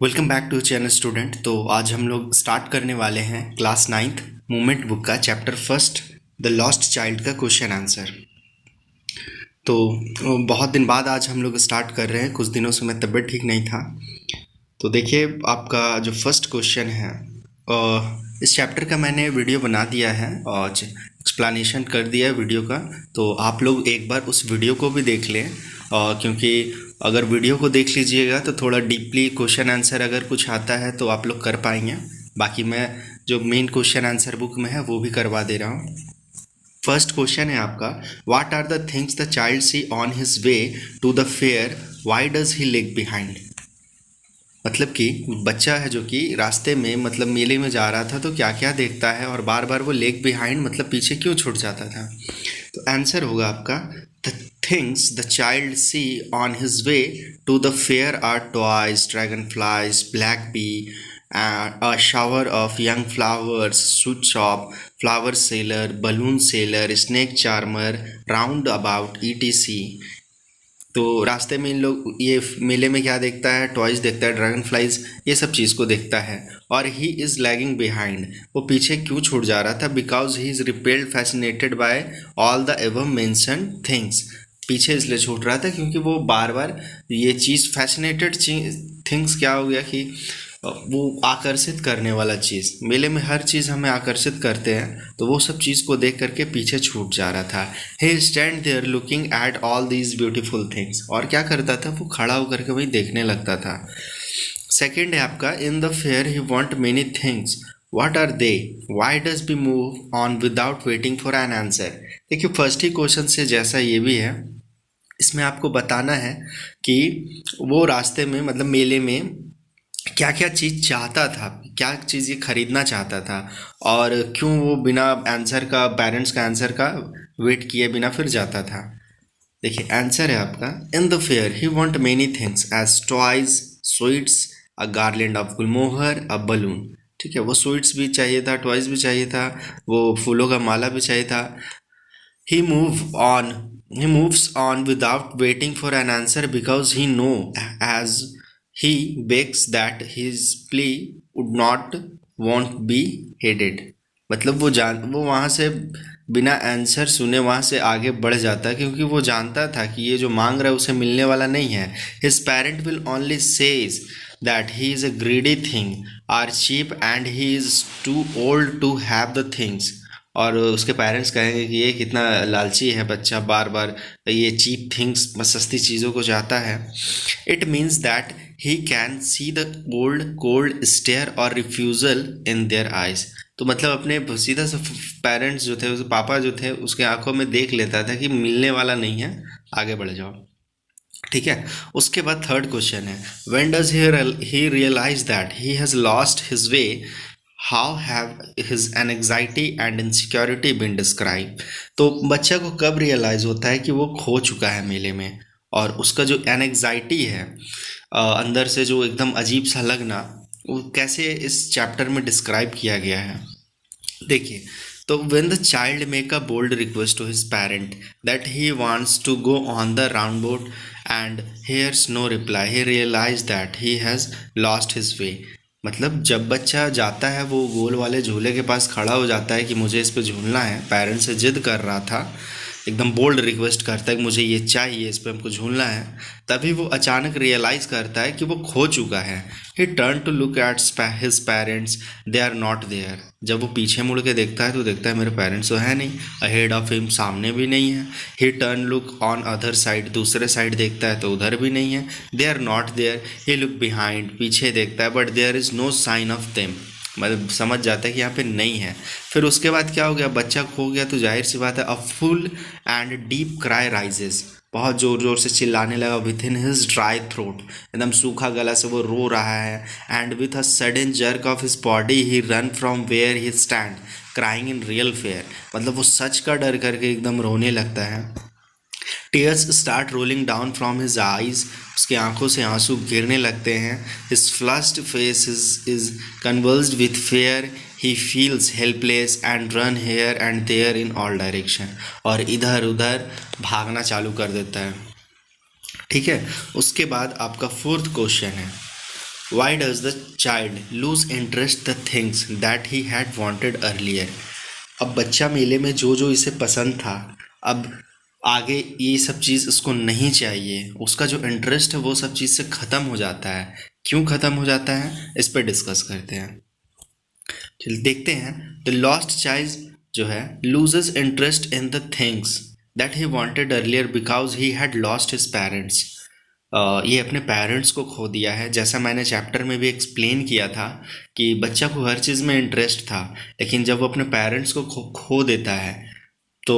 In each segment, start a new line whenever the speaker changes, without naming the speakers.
Welcome back to channel student. तो आज हम लोग स्टार्ट करने वाले हैं क्लास 9th मूवमेंट बुक का chapter first the lost child का क्वेश्चन आंसर। तो बहुत दिन बाद आज हम लोग स्टार्ट कर रहे हैं। कुछ दिनों से मैं तबीयत ठीक नहीं था। तो देखिए आपका जो फर्स्ट क्वेश्चन है, इस चैप्टर का मैंने वीडियो बना दिया है और एक्सप्लेनेशन कर दिया है वीडियो का। तो आप लोग एक बार उस वीडियो को भी देख लें, क्योंकि अगर वीडियो को देख लीजिएगा तो थोड़ा डीपली क्वेश्चन आंसर अगर कुछ आता है तो आप लोग कर पाएंगे। बाकी मैं जो मेन क्वेश्चन आंसर बुक में है वो भी करवा दे रहा हूँ। फर्स्ट क्वेश्चन है आपका, what are the things the child see on his way to the fair, why does he lag behind. मतलब कि बच्चा है जो कि रास्ते में मतलब मेले में जा रहा था तो क्या क्या देखता है और बार बार वो लेग बिहाइंड मतलब पीछे क्यों छूट जाता था। तो आंसर होगा आपका, the things the child see on his way to the fair are toys, dragon flies, black bee, a shower of young flowers, sweet shop, flower seller, balloon seller, snake charmer, roundabout, etc। तो रास्ते में इन लोग ये मेले में क्या देखता है, टॉयज देखता है, ड्रैगन फ्लाइज, ये सब चीज़ को देखता है। और ही इज़ लैगिंग बिहाइंड, वो पीछे क्यों छूट जा रहा था, because he is repelled fascinated by all the ever mentioned things. पीछे इसलिए छूट रहा था क्योंकि वो बार बार ये चीज़ फैसिनेटेड थिंग्स क्या हो गया कि वो आकर्षित करने वाला चीज़, मेले में हर चीज़ हमें आकर्षित करते हैं, तो वो सब चीज़ को देख करके पीछे छूट जा रहा था। He stand there looking at all these beautiful things, और क्या करता था, वो खड़ा होकर के वही देखने लगता था। सेकेंड है आपका, in the fair he want many things, what are they, why does be move on without waiting for an answer. देखिए फर्स्ट ही क्वेश्चन से जैसा ये भी है, इसमें आपको बताना है कि वो रास्ते में मतलब मेले में क्या क्या चीज़ चाहता था, क्या चीज़ ये खरीदना चाहता था, और क्यों वो बिना आंसर का, पेरेंट्स का आंसर का वेट किए बिना फिर जाता था। देखिए आंसर है आपका, in the fair he want many things as toys, sweets, a garland of gulmohar, a balloon. ठीक है, वो स्वीट्स भी चाहिए था, टॉयज भी चाहिए था, वो फूलों का माला भी चाहिए था। He move on he moves on without waiting for an answer because he know as he begs that his plea would not won't be heeded। मतलब वो वहाँ से बिना आंसर सुने वहाँ से आगे बढ़ जाता है क्योंकि वो जानता था कि ये जो मांग रहा है उसे मिलने वाला नहीं है। His parent will only says that he is a greedy thing are cheap and he is too old to have the things। और उसके पेरेंट्स कहेंगे कि ये कितना लालची है बच्चा, बार बार ये चीप थिंग्स, सस्ती चीज़ों को चाहता है। It means that he can see the cold cold stare और रिफ्यूज़ल इन देयर आइज। तो मतलब अपने सीधा से पेरेंट्स जो थे, उस पापा जो थे, उसके आंखों में देख लेता था कि मिलने वाला नहीं है, आगे बढ़ जाओ। ठीक है, उसके बाद थर्ड क्वेश्चन है, when does he realise that he has lost his way, how have his anxiety and insecurity been describe. तो बच्चा को कब रियलाइज़ होता है कि वो खो चुका है मेले में, और उसका जो एनग्जाइटी है, अंदर से जो एकदम अजीब सा लगना, वो कैसे इस चैप्टर में डिस्क्राइब किया गया है। देखिए, तो when the child make a bold request to his parent that he wants to go on the roundabout and hears no reply, he realized that he has lost his way। मतलब जब बच्चा जाता है वो गोल वाले झूले के पास खड़ा हो जाता है कि मुझे इस पे झूलना है, पेरेंट्स से जिद कर रहा था, एकदम बोल्ड रिक्वेस्ट करता है कि मुझे ये चाहिए, इस पे हमको झूलना है, तभी वो अचानक रियलाइज़ करता है कि वो खो चुका है। He turn to look at his parents, they are not there. जब वो पीछे मुड़ के देखता है तो देखता है मेरे पेरेंट्स तो है नहीं, अहेड ऑफ हिम, सामने भी नहीं है। He turn look on other side, दूसरे साइड देखता है तो उधर भी नहीं है, they are not there. He look behind, पीछे देखता है, but there is no sign of them, मतलब समझ जाता है कि यहाँ पे नहीं है। फिर उसके बाद क्या हो गया, बच्चा खो गया तो जाहिर सी बात है, a full and deep cry rises, बहुत ज़ोर ज़ोर से चिल्लाने लगा, within his dry throat, एकदम सूखा गला से वो रो रहा है। And with a sudden jerk of his body he run from where he stand crying in real fear, मतलब वो सच का डर करके एकदम रोने लगता है। Tears start rolling down from his eyes, उसकी आंखों से आंसू गिरने लगते हैं। His flushed face is convulsed with fear, he feels helpless and run here and there in all direction, और इधर उधर भागना चालू कर देता है। ठीक है, उसके बाद आपका फोर्थ क्वेश्चन है, why does the child loose interest the things that he had wanted earlier. अब बच्चा मेले में जो जो इसे पसंद था, अब आगे ये सब चीज़ उसको नहीं चाहिए, उसका जो इंटरेस्ट है वो सब चीज़ से ख़त्म हो जाता है। क्यों ख़त्म हो जाता है, इस पर डिस्कस करते हैं। चलिए देखते हैं। द लॉस्ट चाइल्ड जो है loses interest in the things that he wanted earlier because he had lost his parents. ये अपने पेरेंट्स को खो दिया है। जैसा मैंने चैप्टर में भी एक्सप्लेन किया था कि बच्चा को हर चीज़ में इंटरेस्ट था, लेकिन जब वो अपने पेरेंट्स को खो देता है तो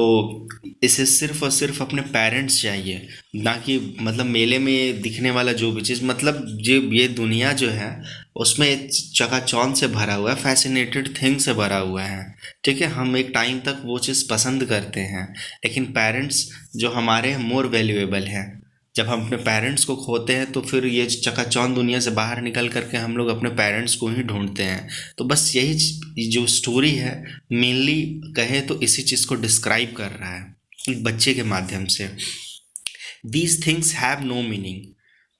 इसे सिर्फ और सिर्फ अपने पेरेंट्स चाहिए, ना कि मतलब मेले में दिखने वाला जो भी चीज़, मतलब जो ये दुनिया जो है उसमें चकाचौंध से भरा हुआ है, फैसिनेटेड थिंग से भरा हुआ है। ठीक है, हम एक टाइम तक वो चीज़ पसंद करते हैं, लेकिन पेरेंट्स जो हमारे मोर वैल्यूएबल हैं। जब हम अपने पेरेंट्स को खोते हैं तो फिर ये चकाचौंध दुनिया से बाहर निकल करके हम लोग अपने पेरेंट्स को ही ढूंढते हैं। तो बस यही जो स्टोरी है मेनली कहे तो इसी चीज़ को डिस्क्राइब कर रहा है एक बच्चे के माध्यम से। These things have no meaning.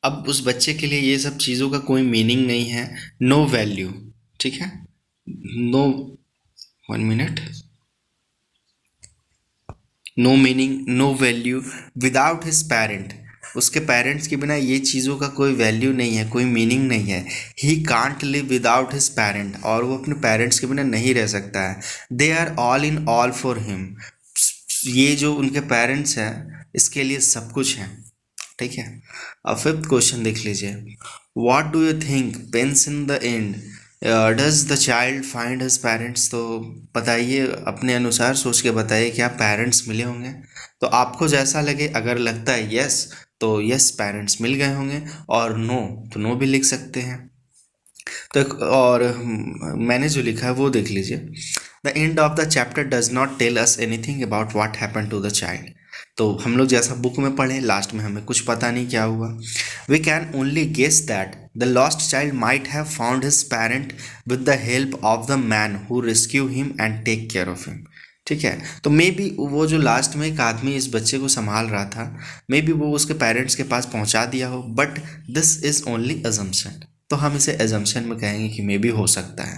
अब उस बच्चे के लिए ये सब चीज़ों का कोई मीनिंग नहीं है, नो वैल्यू। ठीक है, no, 1 minute, no meaning no value without his parent. उसके पेरेंट्स के बिना ये चीज़ों का कोई वैल्यू नहीं है, कोई मीनिंग नहीं है। He can't live without his parent, और वो अपने पेरेंट्स के बिना नहीं रह सकता है। They are all in all for him. ये जो उनके पेरेंट्स हैं इसके लिए सब कुछ है। ठीक है, अब फिफ्थ क्वेश्चन देख लीजिए। What do you think happens in the end does the child find his parents. तो बताइए, अपने अनुसार सोच के बताइए क्या पेरेंट्स मिले होंगे। तो आपको जैसा लगे, अगर लगता है यस तो यस पेरेंट्स मिल गए होंगे, और नो तो नो भी लिख सकते हैं। तो और मैंने जो लिखा है वो देख लीजिए। The end of the chapter does not tell us anything about what happen to the child. तो हम लोग जैसा बुक में पढ़े, लास्ट में हमें कुछ पता नहीं क्या हुआ। We can only guess that the lost child might have found his parent with the help of the man who rescue him and take care of him. ठीक है, तो मे बी वो जो लास्ट में एक आदमी इस बच्चे को संभाल रहा था, मे बी वो उसके पेरेंट्स के पास पहुंचा दिया हो, but this is only assumption. तो हम इसे एजम्पशन में कहेंगे कि मे बी हो सकता है।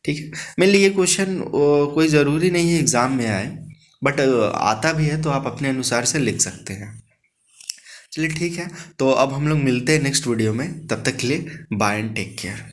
ठीक है, मेरे लिए ये क्वेश्चन कोई ज़रूरी नहीं है एग्ज़ाम में आए, बट आता भी है तो आप अपने अनुसार से लिख सकते हैं। चलिए ठीक है, तो अब हम लोग मिलते हैं नेक्स्ट वीडियो में। तब तक के लिए बाय एंड टेक केयर।